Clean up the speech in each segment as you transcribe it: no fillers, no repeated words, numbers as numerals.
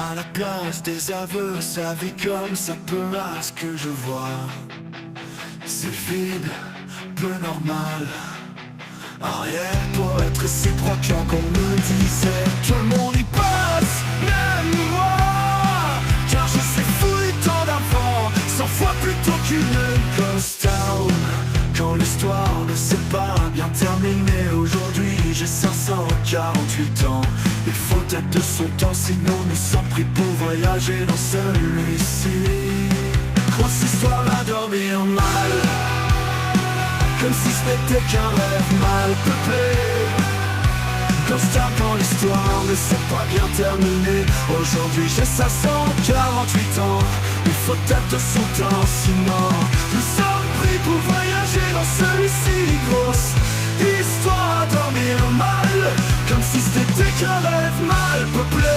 À la place des aveux, sa vie comme ça peut à ce que je vois. C'est vide, peu normal. Arrière pour être réciproque qu'on me disait. Tout le monde y passe, même moi. Car je suis fouillé tant d'avant, 100 fois plutôt qu'une ghost town. Quand l'histoire ne s'est pas bien terminée, aujourd'hui j'ai 548 ans. Il faut être de son temps, sinon nous sommes pris pour voyager dans celui-ci. Grosse histoire à dormir mal, comme si ce n'était qu'un rêve mal peuplé. Constat quand l'histoire ne s'est pas bien terminée. Aujourd'hui j'ai 548 ans. Il faut être de son temps, sinon nous sommes pris pour voyager dans celui-ci. Grosse histoire à dormir mal, comme si c'était qu'un rêve mal peuplé.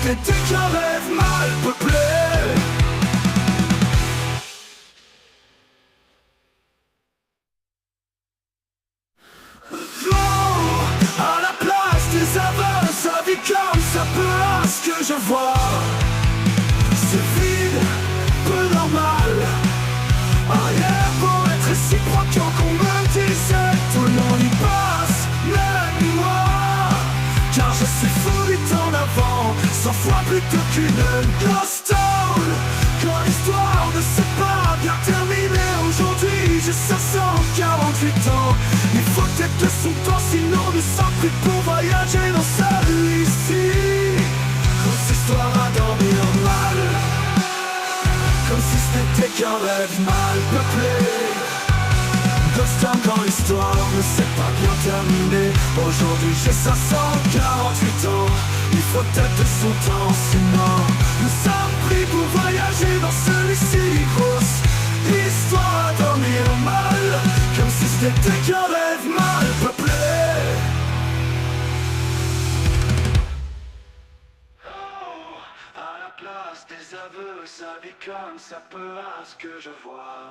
C'était qu'un rêve mal peuplé. Oh, à la place des aveux, sa vie comme ça peut à ce que je vois. C'est vide, peu normal. Arrière pour être réciproque qu'on me disait. Tout le monde y passe, même moi. Car je suis fou du temps d'avant, 100 fois plutôt qu'une ghost town. Quand l'histoire ne s'est pas bien terminée, aujourd'hui j'ai 548 ans. Il faut être de son temps, sinon nous sommes pris pour voyager dans celui-ci. Grosse histoire à dormir mal, comme si ce n'était qu'un rêve mal peuplé. Ghost town quand l'histoire ne s'est pas bien terminée. Aujourd'hui j'ai 548 ans. Il faut être de son temps, sinon nous sommes pris pour voyager dans celui-ci. Grosse histoire à dormir mal, comme si ce n'était qu'un rêve mal peuplé. Oh, à la place des aveux, sa vie comme ça peut à ce que je vois.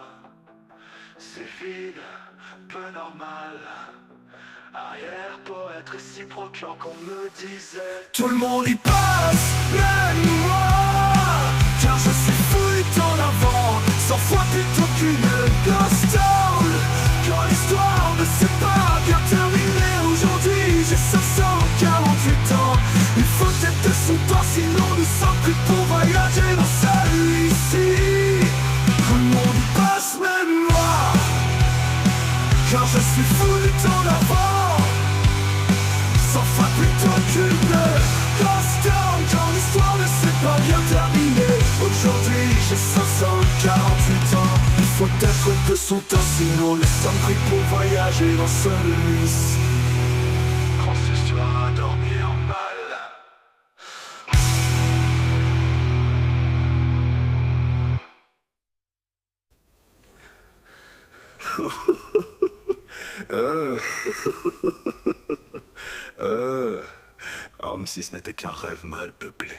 C'est vide, peu normal. Arrière pour être réciproque qu'on me disait. Tout le monde y passe, même moi. Car je suis fou du temps d'avant, 100 fois plutôt qu'une ghost town. Quand l'histoire ne s'est pas bien terminée, aujourd'hui j'ai 548 ans. Il faut être de son temps, sinon nous sommes pris pour voyager dans celui-ci. Tout le monde y passe, même moi. Car je suis fou du temps d'avant, 100 fois plutôt qu'une ghost town. Quand l'histoire ne s'est pas bien terminée, aujourd'hui j'ai 548 ans. Il faut être de son temps, sinon nous sommes pris pour voyager dans celui-ci. Grosse histoire à dormir mal. Comme si ce n'était qu'un rêve mal peuplé.